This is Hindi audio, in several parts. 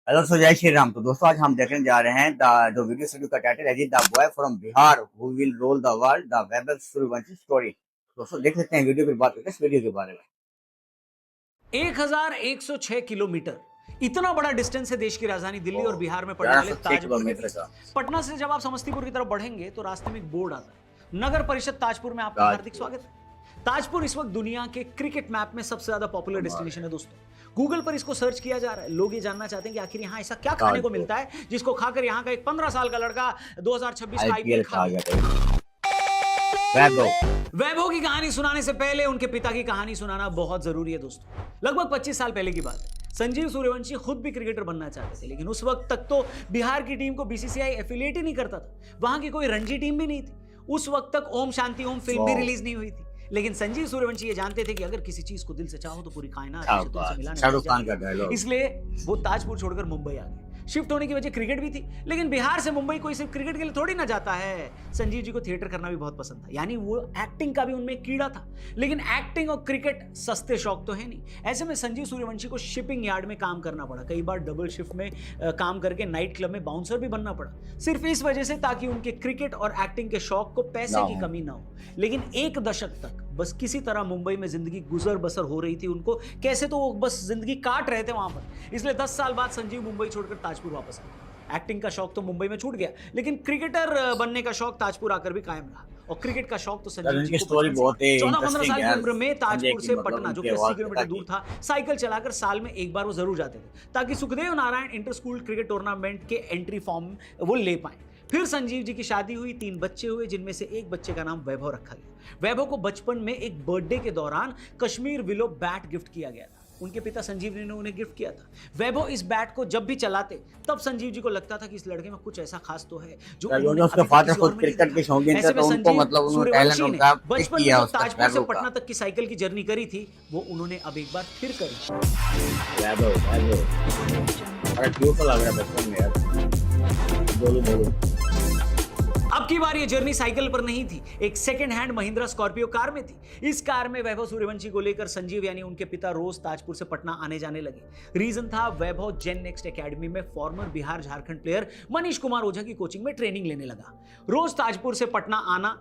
हेलो सो जय श्री राम। तो दोस्तों आज हम देखने जा रहे हैं जो वीडियो स्टूडियो का टाइटल है the boy from Bihar who will rule the world the Vaibhav Suryavanshi story. दोस्तों देख सकते हैं वीडियो की बात करते हैं इस वीडियो के बारे में। 1106 किलोमीटर इतना बड़ा डिस्टेंस है देश की राजधानी दिल्ली और बिहार में पड़ने वाले 1106 किलोमीटर का। पटना से जब आप समस्तीपुर की तरफ बढ़ेंगे तो रास्ते में एक बोर्ड आता है, नगर परिषद ताजपुर में आपका हार्दिक स्वागत है। ताजपुर इस वक्त दुनिया के क्रिकेट मैप में सबसे ज्यादा पॉपुलर डेस्टिनेशन है दोस्तों। गूगल पर इसको सर्च किया जा रहा है। लोग ये जानना चाहते हैं कि आखिर यहाँ ऐसा क्या खाने को मिलता है जिसको खाकर यहाँ का एक 15 साल का लड़का 2026 का आईपीएल खा गया। वैभव की कहानी सुनाने से पहले उनके पिता की कहानी सुनाना बहुत जरूरी है दोस्तों। लगभग 25 साल पहले की बात है। संजीव सूर्यवंशी खुद भी क्रिकेटर बनना चाहते थे, लेकिन उस वक्त तक तो बिहार की टीम को बीसीसीआई एफिलिएट ही नहीं करता था। वहां की कोई रणजी टीम भी नहीं थी। उस वक्त तक ओम शांति ओम फिल्म भी रिलीज नहीं हुई थी। लेकिन संजीव सूर्यवंशी ये जानते थे कि अगर किसी चीज को दिल से चाहो तो पूरी कायनात तुमसे मिलाने, इसलिए वो ताजपुर छोड़कर मुंबई आ गए। शिफ्ट होने की वजह क्रिकेट भी थी, लेकिन बिहार से मुंबई कोई सिर्फ क्रिकेट के लिए थोड़ी ना जाता है। संजीव जी को थिएटर करना भी बहुत पसंद था, यानी वो एक्टिंग का भी उनमें एक कीड़ा था। लेकिन एक्टिंग और क्रिकेट सस्ते शौक तो है नहीं। ऐसे में संजीव सूर्यवंशी को शिपिंग यार्ड में काम करना पड़ा। कई बार डबल शिफ्ट में काम करके नाइट क्लब में बाउंसर भी बनना पड़ा, सिर्फ इस वजह से ताकि उनके क्रिकेट और एक्टिंग के शौक को पैसे की कमी ना हो। लेकिन एक दशक तक बस किसी तरह मुंबई में जिंदगी गुजर बसर हो रही थी उनको। कैसे तो वो बस जिंदगी काट रहे थे वहां पर। इसलिए 10 साल बाद संजीव मुंबई छोड़कर ताजपुर वापस आए। एक्टिंग का शौक तो मुंबई में छूट गया, लेकिन क्रिकेटर बनने का शौक ताजपुर आकर भी कायम रहा। और क्रिकेट का शौक तो संजीव जी को 14-15 साल की उम्र में ताजपुर से पटना, जो कि 80 किलोमीटर दूर था, साइकिल चलाकर साल में एक बार वो जरूर जाते थे, ताकि Sukhdev Narayan inter school cricket tournament के एंट्री फॉर्म वो ले पाए। फिर संजीव जी की शादी हुई, 3 बच्चे हुए, जिनमें से एक बच्चे का नाम वैभव रखा गया। वैभव को बचपन में एक बर्थडे के दौरान कश्मीर विलो बैट गिफ्ट किया गया था। उनके पिता संजीव जी ने उन्हें गिफ्ट किया था। वैभव इस बैट को जब भी चलाते तब संजीव जी को लगता था कि इस लड़के में कुछ ऐसा खास तो है जो उसके फादर खुद क्रिकेट के शौकीन थे, तो उनको मतलब उन्होंने टैलेंट उनका बचपन में ताजपुर से पटना तक की साइकिल की जर्नी करी थी, वो उन्होंने अब एक बार फिर करी। अरे क्यों लग रहा है बचपन में यार। बोलो अब की बार ये जर्नी साइकिल पर नहीं थी, एक second hand Mahindra Scorpio car में थी। इस कार में वैभव सूर्यवंशी को लेकर संजीव यानी उनके पिता रोज ताजपुर से पटना आने जाने लगे। रीजन था वैभव जेन नेक्स्ट एकेडमी में फॉर्मर बिहार झारखंड प्लेयर मनीष कुमार ओझा की कोचिंग में ट्रेनिंग लेने लगा। रोज ताजपुर से पटना आना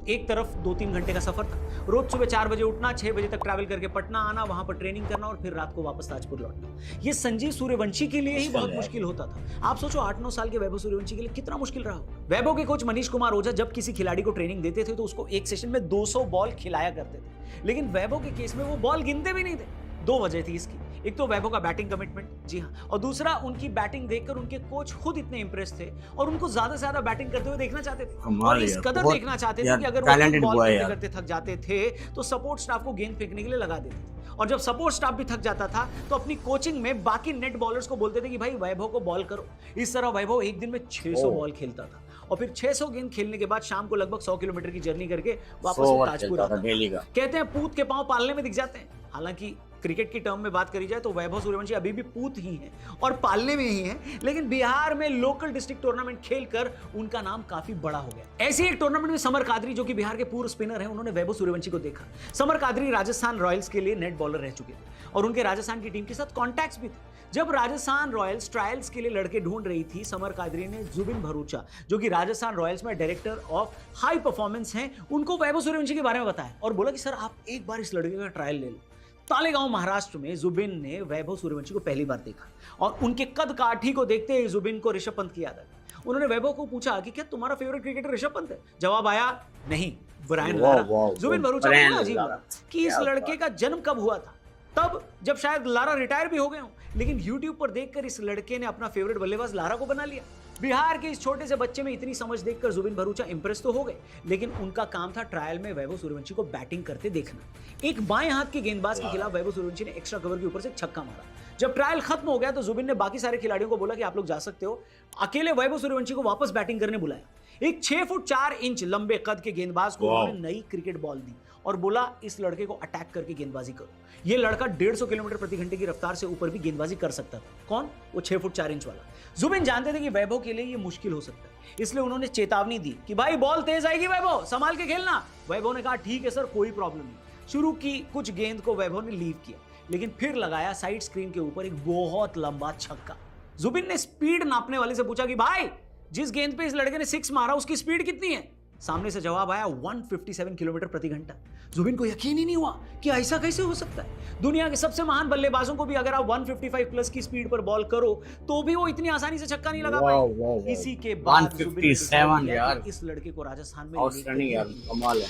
एक तरफ 2-3 घंटे का सफर था। रोज सुबह 4 बजे उठना, 6 बजे तक ट्रैवल करके पटना आना, वहां पर ट्रेनिंग करना और फिर रात को वापस ताजपुर लौटना। ये संजीव सूर्यवंशी के लिए ही बहुत मुश्किल होता था। आप सोचो 8-9 साल के वैभव सूर्यवंशी के लिए कितना मुश्किल रहा हो। वैभव के कोच मनीष कुमार ओझा जब किसी खिलाड़ी को ट्रेनिंग देते थे तो उसको एक सेशन में 200 बॉल खिलाया करते थे, लेकिन वैभव के केस में वो बॉल गिनते भी नहीं थे। 2 वजह थी इसकी। एक तो वैभव का बैटिंग कमिटमेंट, जी हाँ, और दूसरा उनकी बैटिंग देखकर उनके कोच खुद इतने इंप्रेस थे और उनको ज्यादा से ज्यादा बैटिंग करते हुए देखना चाहते थे। और इस कदर देखना चाहते थे कि अगर वो बॉल करते थक जाते थे तो सपोर्ट स्टाफ को गेंद फेंकने के लिए लगा देते थे। और जब सपोर्ट स्टाफ भी थक जाता था तो अपनी कोचिंग में बाकी नेट बॉलर्स को बोलते थे कि भाई वैभव को बॉल करो। इस तरह वैभव एक दिन में 600 बॉल खेलता था और फिर 600 गेंद खेलने के बाद शाम को लगभग 100 किलोमीटर की जर्नी करके वापस ताजपुर आता। कहते हैं पूत के पांव पालने में दिख जाते हैं। हालांकि क्रिकेट की टर्म में बात करी जाए तो वैभव सूर्यवंशी अभी भी पूत ही हैं और पालने में ही हैं, लेकिन बिहार में लोकल डिस्ट्रिक्ट टूर्नामेंट खेलकर उनका नाम काफी बड़ा हो गया। ऐसी एक टूर्नामेंट में समर कादरी, जो कि बिहार के पूर्व स्पिनर हैं, उन्होंने वैभव सूर्यवंशी को देखा। समर कादरी राजस्थान रॉयल्स के लिए नेट बॉलर रह चुके थे और उनके राजस्थान की टीम के साथ कॉन्टैक्ट्स भी थे। जब राजस्थान रॉयल्स ट्रायल्स के लिए लड़के ढूंढ रही थी, समर कादरी ने जुबिन भरूचा, जो कि राजस्थान रॉयल्स में डायरेक्टर ऑफ हाई परफॉर्मेंस हैं, उनको वैभव सूर्यवंशी के बारे में बताया और बोला कि सर आप एक बार इस लड़के का ट्रायल ले लो। तालेगांव महाराष्ट्र में जुबिन ने वैभव सूर्यवंशी को पहली बार देखा और उनके कद काठी को देखते ही जुबिन को ऋषभ पंत की याद आई। उन्होंने वैभव को पूछा कि क्या तुम्हारा फेवरेट क्रिकेटर ऋषभ पंत है? जवाब आया नहीं, ब्रायन लारा। जुबिन भरूचा बोला अजीब कि इस लड़के का जन्म कब हुआ था, तब जब शायद लारा रिटायर भी हो गए हों, लेकिन YouTube पर देखकर इस लड़के ने अपना फेवरेट बल्लेबाज लारा को बना लिया। बिहार के इस छोटे से बच्चे में इतनी समझ देखकर जुबिन भरूचा इंप्रेस तो हो गए, लेकिन उनका काम था ट्रायल में वैभव सूर्यवंशी को बैटिंग करते देखना। एक बाएं हाथ के गेंदबाज के खिलाफ वैभव सूर्यवंशी ने एक्स्ट्रा कवर के ऊपर से छक्का मारा। जब ट्रायल खत्म हो गया तो जुबिन ने बाकी सारे खिलाड़ियों को बोला कि आप लोग जा सकते हो। अकेले वैभव सूर्यवंशी को वापस बैटिंग करने बुलाया। एक 6 फुट 4 इंच लंबे कद के गेंदबाज को उन्होंने नई क्रिकेट बॉल दी और बोला इस लड़के को अटैक करके गेंदबाजी करो। ये लड़का 150 किलोमीटर प्रति घंटे की रफ्तार से ऊपर भी गेंदबाजी कर सकता था। कौन? वो 6 फुट 4 इंच वाला। जुबिन जानते थे कि वैभव के लिए ये मुश्किल हो सकता है, इसलिए उन्होंने चेतावनी दी कि भाई बॉल तेज आएगी वैभव, संभाल के खेलना। वैभव ने कहा ठीक है सर, कोई प्रॉब्लम नहीं। शुरू की कुछ गेंद को वैभव ने लीव किया, लेकिन फिर लगाया साइड स्क्रीन के ऊपर एक बहुत लंबा छक्का। जुबिन ने स्पीड नापने वाले से पूछा कि भाई जिस गेंद पे इस लड़के ने 6 मारा उसकी स्पीड कितनी है? सामने से जवाब आया 157 किलोमीटर प्रति घंटा। जुबिन को यकीन ही नहीं हुआ कि ऐसा कैसे हो सकता है। दुनिया के सबसे महान बल्लेबाजों को भी अगर आप 155 प्लस की स्पीड पर बॉल करो तो भी वो इतनी आसानी से छक्का नहीं लगा पाए। इसी के बाद 157 यार, इस लड़के को राजस्थान में आउटस्टैंडिंग यार, कमाल है,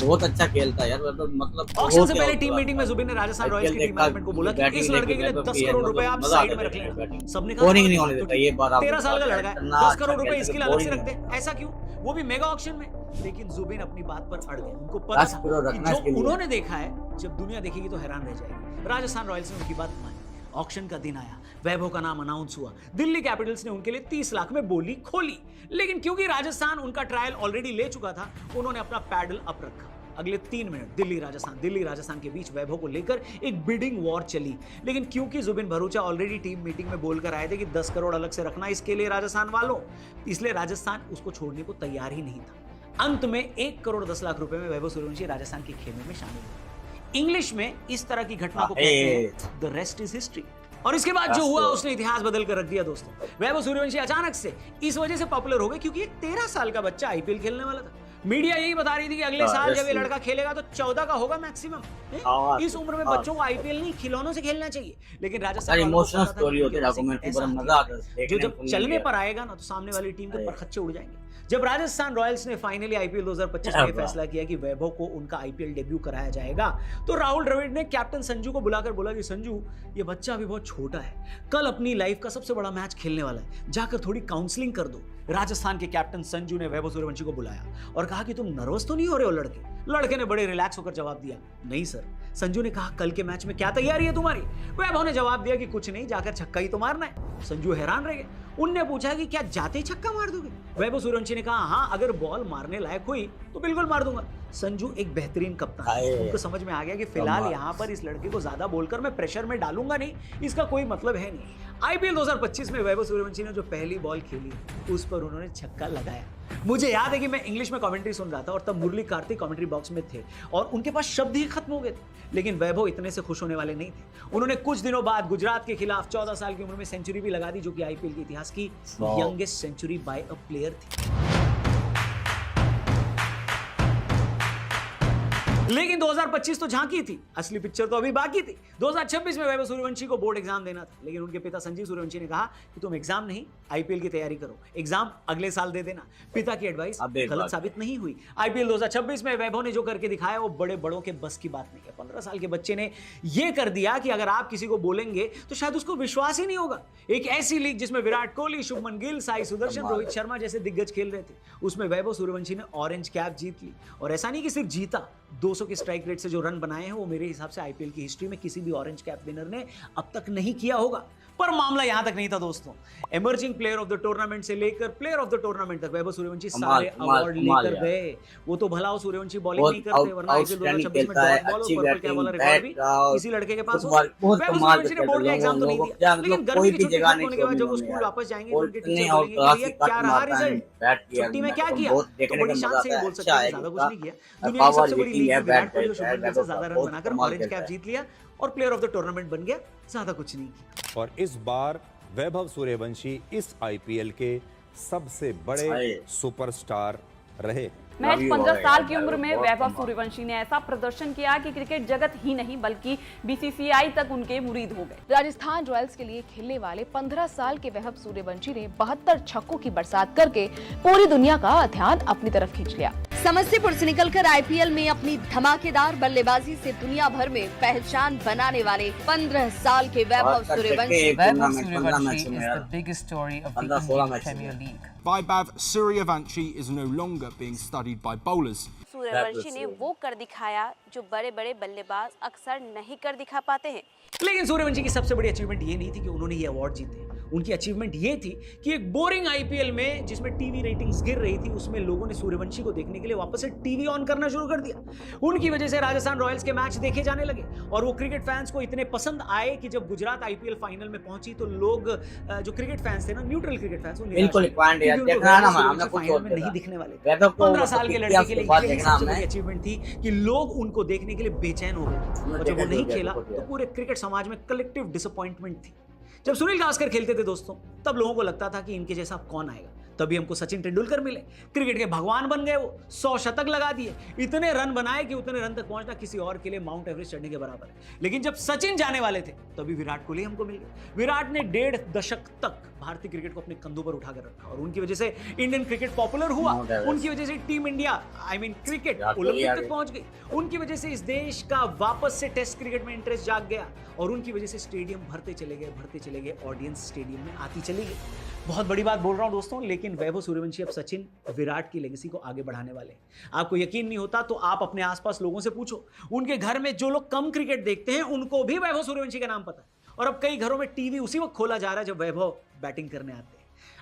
बहुत अच्छा खेलता है यार, मतलब ऑक्शन से पहले टीम मीटिंग में जुबिन ने राजस्थान रॉयल्स की टीम मैनेजमेंट को बोला कि इस लड़के के लिए 10 करोड़ रुपए आप साइड में रख लेना। सबने कहा बोरिंग नहीं होने देता ये बात। 13 साल का लड़का है, 10 करोड़ रुपए इसके लिए अलग से रखते हैं, ऐसा क्यों, वो भी मेगा ऑक्शन में। लेकिन जुबिन अपनी बात पर अड़ गए। उनको पता था कि जो उन्होंने देखा है जब दुनिया देखेगी तो हैरान रह जाएगी। राजस्थान रॉयल्स ने उनकी बात मानी। ऑक्शन का दिन आया, वैभव का नाम अनाउंस हुआ, दिल्ली कैपिटल्स ने उनके लिए 30 लाख में बोली खोली। लेकिन क्योंकि राजस्थान उनका ट्रायल ऑलरेडी ले चुका था, उन्होंने अपना पैडल अप रखा। अगले 3 मिनट दिल्ली राजस्थान के बीच वैभव को लेकर एक बिडिंग वॉर चली। लेकिन क्योंकि Zubin Bharucha already team meeting में बोलकर आए थे कि 10 करोड़ अलग से रखना इसके लिए राजस्थान वालों, इसलिए राजस्थान उसको छोड़ने को तैयार ही नहीं था। अंत में 1 करोड़ 10 लाख रुपए में वैभव सूर्यवंशी राजस्थान के खेमे में शामिल हुए। इंग्लिश में इस तरह की घटना को कहते हैं द रेस्ट इज हिस्ट्री। और इसके बाद जो हुआ उसने इतिहास बदल कर रख दिया दोस्तों। वैभव सूर्यवंशी अचानक से इस वजह से पॉपुलर हो गए क्योंकि एक 13 साल का बच्चा आईपीएल खेलने वाला था। मीडिया यही बता रही थी कि अगले साल जब ये लड़का खेलेगा तो 14 का होगा मैक्सिमम। इस उम्र में बच्चों को आईपीएल नहीं खिलौनों से खेलना चाहिए। लेकिन राजस्थान इमोशनल स्टोरी होती है, डॉक्यूमेंट्री पर मजा आता है। जो जब चलने पर आएगा ना तो सामने वाली टीम के परखच्चे उड़ जाएंगे। जब राजस्थान रॉयल्स ने फाइनली आईपीएल 2025 में फैसला किया कि वैभव को उनका आईपीएल डेब्यू कराया जाएगा, तो राहुल द्रविड़ ने कैप्टन संजू को बुलाकर बोला कि संजू, ये बच्चा अभी बहुत छोटा है, कल अपनी लाइफ का सबसे बड़ा मैच खेलने वाला है, जाकर थोड़ी काउंसलिंग कर दो। राजस्थान के कैप्टन संजू ने वैभव सूर्यवंशी को बुलाया और कहा कि तुम नर्वस तो नहीं हो रहे हो लड़के? लड़के ने बड़े रिलैक्स होकर जवाब दिया, नहीं सर। संजू ने कहा, कल के मैच में क्या तैयारी है तुम्हारी? वैभव ने जवाब दिया कि कुछ नहीं, जाकर छक्का ही तो मारना है। संजू हैरान रह गए। उनने पूछा कि क्या जाते ही छक्का मार दोगे? वैभव सूर्यवंशी ने कहा, हाँ, अगर बॉल मारने लायक हुई तो बिल्कुल मार दूंगा। संजू एक बेहतरीन कप्तान है। उनको समझ में आ गया कि फिलहाल यहाँ पर इस लड़के को ज्यादा बोलकर मैं प्रेशर में डालूंगा नहीं, इसका कोई मतलब है नहीं। आईपीएल 2025 में वैभव सूर्यवंशी ने जो पहली बॉल खेली उस पर उन्होंने छक्का लगाया। मुझे याद है कि मैं इंग्लिश में कमेंट्री सुन रहा था और तब मुरली कार्तिक कमेंट्री बॉक्स में थे और उनके पास शब्द ही खत्म हो गए थे। लेकिन वैभव इतने से खुश होने वाले नहीं थे। उन्होंने कुछ दिनों बाद गुजरात के खिलाफ 14 साल की उम्र में सेंचुरी भी लगा दी, जो कि आईपीएल के इतिहास की youngest century by a player थी। लेकिन 2025 तो झांकी थी, असली पिक्चर तो अभी बाकी थी। 2026 में वैभव सूर्यवंशी को बोर्ड एग्जाम देना था, लेकिन उनके पिता संजीव सूर्यवंशी ने कहा कि तुम एग्जाम नहीं, आईपीएल की तैयारी करो, एग्जाम अगले साल दे देना। पिता की एडवाइस गलत साबित नहीं हुई। आईपीएल 2026 में वैभव ने जो करके दिखाया वो बड़े बड़ों के बस की बात नहीं है। 15 साल के बच्चे ने यह कर दिया कि अगर आप किसी को बोलेंगे तो शायद उसको विश्वास ही नहीं होगा। एक ऐसी लीग जिसमें विराट कोहली, शुभमन गिल, साई सुदर्शन, रोहित शर्मा जैसे दिग्गज खेल रहे थे, उसमें वैभव सूर्यवंशी ने ऑरेंज कैप जीत ली। और ऐसा नहीं कि सिर्फ जीता, 200 के स्ट्राइक रेट से जो रन बनाए हैं वो मेरे हिसाब से आईपीएल की हिस्ट्री में किसी भी ऑरेंज कैप विनर ने अब तक नहीं किया होगा। पर मामला यहां तक नहीं था दोस्तों। Emerging player of the tournament से लेकर प्लेयर ऑफ द टूर्नामेंट तक वैभव सूर्यवंशी सारे अवार्ड लेकर गए। वो तो भला सूर्यवंशी बॉलिंग नहीं करते, वरना आईपीएल 2026 में डॉट बॉल और पर्पल कैप वाला रिकॉर्ड भी इसी लड़के के पास हो। वैभव सूर्यवंशी ने बोर्ड का एग्जाम तो नहीं दिया, लेकिन गर्मी की छुट्टी खत्म होने के बाद जब वो स्कूल वापस जाएंगे तो उनके टीचर बोलेंगे कि क्या रहा रिजल्ट, छुट्टी में क्या किया? तो बड़ी शान से बोल सकते हैं ज्यादा कुछ नहीं किया। दुनिया की सबसे बड़ी लीग में विराट कोहली और शुभमन गिल से ज्यादा रन बनाकर ऑरेंज कैप जीत लिया और प्लेयर ऑफ द टूर्नामेंट बन गया, ज्यादा कुछ नहीं किया। और इस बार वैभव सूर्यवंशी इस आईपीएल के सबसे बड़े सुपरस्टार रहे। महज 15 साल की उम्र में वैभव सूर्यवंशी ने ऐसा प्रदर्शन किया कि क्रिकेट जगत ही नहीं बल्कि बीसीसीआई तक उनके मुरीद हो गए। राजस्थान रॉयल्स के लिए खेलने वाले 15 साल के वैभव सूर्यवंशी ने 72 छक्कों की बरसात करके पूरी दुनिया का ध्यान अपनी तरफ खींच लिया। समस्तीपुर से निकलकर आईपीएल में अपनी धमाकेदार बल्लेबाजी से दुनिया भर में पहचान बनाने वाले 15 साल के Vaibhav Suryavanshi Vaibhav Suryavanshi is no longer being studied by bowlers. Suryavanshi ने वो कर दिखाया जो बड़े बड़े बल्लेबाज अक्सर नहीं कर दिखा पाते हैं। लेकिन सूर्यवंशी की सबसे बड़ी अचीवमेंट ये नहीं थी कि उन्होंने ये अवार्ड जीते। उनकी अचीवमेंट ये थी कि एक बोरिंग आईपीएल में जिसमें टीवी रेटिंग्स गिर रही थी, उसमें लोगों ने सूर्यवंशी को देखने के लिए वापस से टीवी ऑन करना शुरू कर दिया। उनकी वजह से राजस्थान रॉयल्स के मैच देखे जाने लगे और वो क्रिकेट फैंस को इतने पसंद आए कि जब गुजरात आईपीएल फाइनल में पहुंची तो लोग जो क्रिकेट फैंस थे ना, न्यूट्रल क्रिकेट फैंस, बिल्कुल पॉइंट यार देखना ना, हमने कुछ फाइनल में नहीं दिखने वाले। 15 साल के लड़के के लिए सबसे बड़ी अचीवमेंट थी कि लोग उनको देखने के लिए बेचैन हो गए और जब वो नहीं खेला तो पूरे क्रिकेट समाज में कलेक्टिव डिसअपॉइंटमेंट थी। जब सुनील गावस्कर खेलते थे दोस्तों, तब लोगों को लगता था कि इनके जैसा कौन आएगा। तभी हमको सचिन तेंदुलकर मिले, क्रिकेट के भगवान बन गए। वो 100 शतक लगा दिए, इतने रन बनाए कि उतने रन तक पहुंचना किसी और के लिए माउंट एवरेस्ट चढ़ने के बराबर है। लेकिन जब सचिन जाने वाले थे, तभी विराट कोहली हमको मिल गए। विराट ने 1.5 दशक तक भारतीय क्रिकेट को अपने कंधों पर उठाकर रखा और उनकी वजह से इंडियन क्रिकेट पॉपुलर हुआ। उनकी वजह से टीम इंडिया क्रिकेट ओलंपिक तक पहुंच गई। उनकी वजह से इस देश का वापस से टेस्ट क्रिकेट में इंटरेस्ट जाग गया और उनकी वजह से स्टेडियम भरते चले गए, ऑडियंस स्टेडियम में आती चली गई। बहुत बड़ी बात बोल रहा हूं दोस्तों, लेकिन वैभव सूर्यवंशी अब सचिन विराट की लेगेसी को आगे बढ़ाने वाले हैं। आपको यकीन नहीं होता तो आप अपने आसपास लोगों से पूछो, उनके घर में जो लोग कम क्रिकेट देखते हैं उनको भी वैभव सूर्यवंशी का नाम पता है। और अब कई घरों में टीवी उसी वक्त खोला जा रहा है जब वैभव बैटिंग करने आते हैं।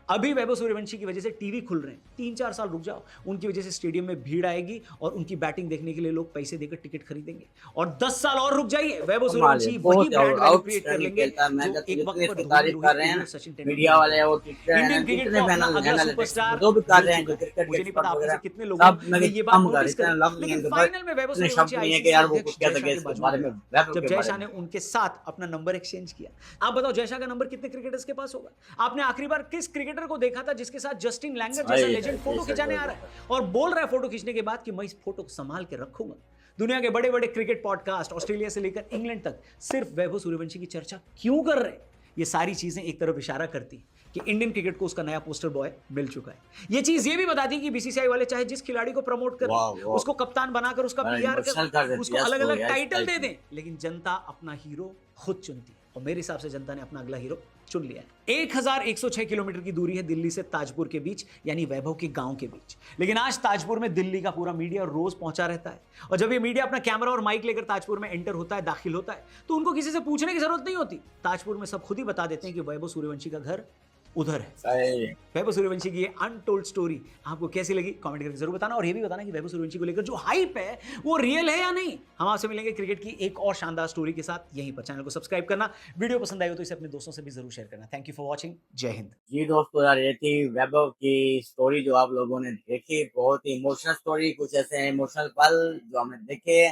अभी वैभव सूर्यवंशी की वजह से टीवी खुल रहे हैं, 3-4 साल रुक जाओ, उनकी वजह से स्टेडियम में भीड़ आएगी और उनकी बैटिंग देखने के लिए लोग पैसे देकर टिकट खरीदेंगे। और 10 साल और रुक जाइए, वैभव सूर्यवंशी वही ब्रांड वैल्यू क्रिएट कर लेंगे जो एक वक्त पर धोनी, रोहित, सचिन मीडिया वाले और इंडियन क्रिकेट का अपना अगला सुपरस्टार जो भी कर रहे हैं, जो क्रिकेट मुझे नहीं पता आप में से कितने लोग सब हैं ये बात नोटिस करें, लेकिन फाइनल में वैभव सूर्यवंशी जब जय शाह ने उनके साथ अपना नंबर एक्सचेंज किया। आप बताओ जय शाह का नंबर कितने क्रिकेटर्स के पास होगा? आपने आखिरी बार किस क्रिकेटर को देखा था जिसके साथ जस्टिन लैंगर जैसा लेजेंड फोटो खिंचाने आ रहा है और बोल रहा है फोटो खींचने के बाद कि मैं इस फोटो को संभाल के रखूंगा? दुनिया के बड़े बड़े क्रिकेट पॉडकास्ट ऑस्ट्रेलिया से लेकर इंग्लैंड तक सिर्फ वैभव सूर्यवंशी की चर्चा क्यों कर रहे हैं? ये सारी चीजें एक तरफ इशारा करती कि इंडियन क्रिकेट को उसका नया पोस्टर बॉय मिल चुका है। ये चीज ये भी बताती कि बीसीसीआई वाले चाहे जिस खिलाड़ी को प्रमोट कर उसको कप्तान बनाकर उसका पीआर कर उसको अलग अलग टाइटल दे दें, लेकिन जनता अपना हीरो खुद चुनती है और मेरे हिसाब से जनता ने अपना अगला हीरो चुन लिया है। 1106 किलोमीटर की दूरी है दिल्ली से ताजपुर के बीच, यानी वैभव के गांव के बीच। लेकिन आज ताजपुर में दिल्ली का पूरा मीडिया रोज पहुंचा रहता है और जब ये मीडिया अपना कैमरा और माइक लेकर ताजपुर में एंटर होता है, दाखिल होता है, तो उनको किसी से पूछने की जरूरत नहीं होती। ताजपुर में सब खुद ही बता देते हैं कि वैभव सूर्यवंशी का घर उधर है। वैभव सूर्यवंशी की ये अनटोल्ड स्टोरी आपको कैसी लगी कमेंट करके जरूर बताना और ये भी बताना कि वैभव सूर्यवंशी को लेकर जो हाइप है वो रियल है या नहीं। हम आपसे मिलेंगे क्रिकेट की एक और शानदार स्टोरी के साथ यहीं पर। चैनल को सब्सक्राइब करना, वीडियो पसंद आई हो तो इसे अपने दोस्तों से भी जरूर शेयर करना। Thank you for watching. जय हिंद। जी दोस्तों, यार ये थी वैभव की स्टोरी जो आप लोगों ने देखी। बहुत ही इमोशनल स्टोरी, कुछ ऐसे इमोशनल पल जो हमने देखे।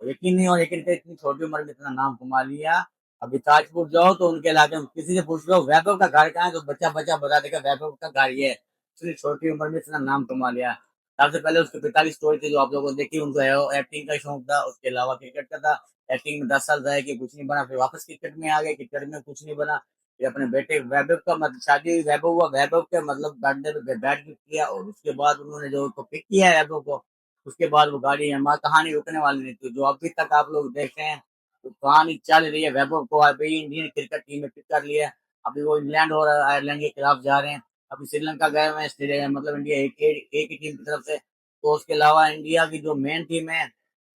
यकीन नहीं, और लेकिन इतनी छोटी उम्र में इतना नाम कमा लिया। अभी ताजपुर जाओ तो उनके इलाके में किसी से पूछ लो वैभव का घर कहाँ है, तो बच्चा बता देगा वैभव का घर ये है। इतनी छोटी उम्र में इतना नाम कमा लिया। सबसे पहले उसके पिता की स्टोरी थी जो आप लोगों ने देखी। उनको एक्टिंग का शौक था, उसके अलावा क्रिकेट का था। एक्टिंग में 10 साल रहे कि कुछ नहीं बना, फिर वापस क्रिकेट में आ गए, क्रिकेट में कुछ नहीं बना। फिर अपने बेटे वैभव का मतलब शादी हुई, वैभव हुआ, वैभव के मतलब बर्थडे पे बैट किया और उसके बाद उन्होंने जो उसको पिक किया है वैभव को, उसके बाद वो गाड़ी हमारी कहानी रुकने वाली नहीं थी। जो अभी तक आप लोग देख रहे हैं तो कहानी चल रही है। वैभव को अभी इंडियन क्रिकेट टीम में पिक कर लिया। अभी वो इंग्लैंड और आयरलैंड के खिलाफ जा रहे हैं। अभी श्रीलंका गए हुए हैं, मतलब इंडिया एक ही टीम की तरफ से। तो उसके अलावा इंडिया की जो मेन टीम है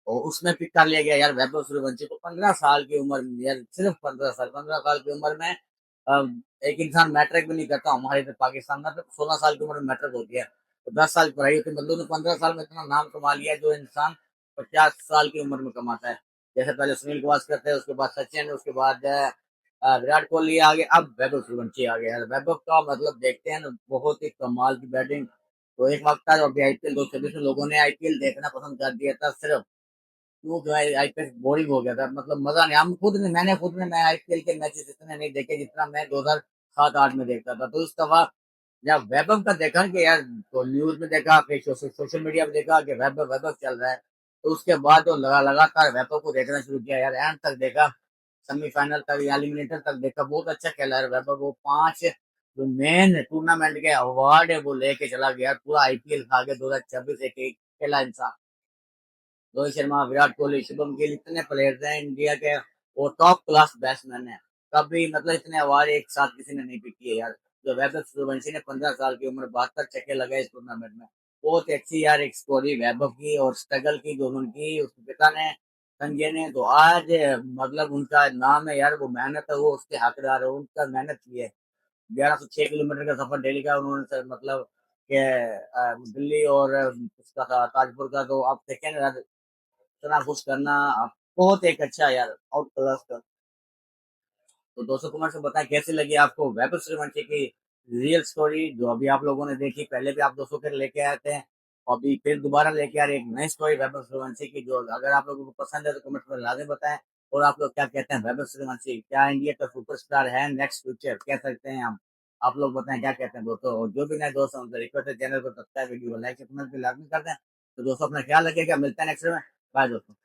और उसमें पिक कर लिया गया यार वैभव सूर्यवंशी को। 15 साल की उम्र में यार, सिर्फ 15 साल की उम्र में एक इंसान मैट्रिक भी नहीं करता। हमारे तो पाकिस्तान में 16 साल की उम्र में मैट्रिक होती है, तो 10 साल की पढ़ाई होती है। मतलब 15 साल में इतना नाम कमा लिया जो इंसान 50 साल की उम्र में कमाता है। जैसे पहले सुनील गावस्कर थे, उसके बाद सचिन, उसके बाद विराट कोहली आ गए, अब वैभव सूर्यवंशी आ गए। वैभव का मतलब देखते हैं ना, बहुत ही कमाल की बैटिंग। तो एक वक्त था अभी आईपीएल 2024 में लोगों ने आईपीएल देखना पसंद कर दिया था सिर्फ क्यों जो है आईपीएल बोरिंग हो गया था। मतलब मजा नहीं, मैंने खुद ने आईपीएल के मैचेस इतने नहीं देखे जितना मैं 2007-8 में देखता था। तो इस दफा जब वैभव का देखा कि यार, तो न्यूज में देखा, फिर सोशल मीडिया में देखा कि वैभव चल रहा है, तो उसके बाद तो लगातार वैभव को देखना शुरू किया यार। एंड तक देखा, सेमीफाइनल तक या एलिमिनेटर तक देखा। बहुत अच्छा खेला है वैभव। वो 5 जो मेन टूर्नामेंट के अवार्ड है वो लेके चला गया। पूरा आईपीएल खा के 2026 एक खेला इंसान। रोहित शर्मा, विराट कोहली, शुभम गिल, इतने प्लेयर्स हैं इंडिया के, वो टॉप क्लास बैट्समैन है। कभी मतलब इतने अवार्ड एक साथ किसी ने नहीं पिक किए यार। जो वैभव सूर्यवंशी ने 15 साल की उम्र 72 छक्के लगाए इस टूर्नामेंट में। बहुत अच्छी यार एक स्टोरी वैभव की और स्ट्रगल की जो उनकी उसके पिता ने, संजय ने। तो आज मतलब उनका नाम है यार, वो मेहनत है, वो उसके हकदार है। उनका मेहनत की है। 1106 किलोमीटर का सफर डेली का उन्होंने मतलब के दिल्ली और उसका ताजपुर का। तो आप देखें इतना कुछ करना बहुत एक अच्छा यार, आउट क्लास का। तो दोस्तों कमेंट से बताएं कैसी लगी आपको वैभव सूर्यवंशी की रियल स्टोरी जो अभी आप लोगों ने देखी। पहले भी आप दोस्तों के लेके आए थे, अभी फिर दोबारा लेके आ रहे एक नई स्टोरी वैभव सूर्यवंशी की। जो अगर आप लोगों को पसंद है तो कमेंट में लाजमी बताएं और आप लोग क्या कहते हैं वैभव सूर्यवंशी क्या इंडिया का सुपरस्टार है नेक्स्ट फ्यूचर कह सकते हैं हम? आप लोग बताएं क्या कहते हैं दोस्तों। और जो भी नए दोस्त हैं उनसे रिक्वेस्ट है चैनल को सब्सक्राइब वीडियो को लाइक कमेंट भी लाजमी कर दें। तो दोस्तों अपना ख्याल रखिएगा, मिलते हैं नेक्स्ट में। बाय दोस्तों।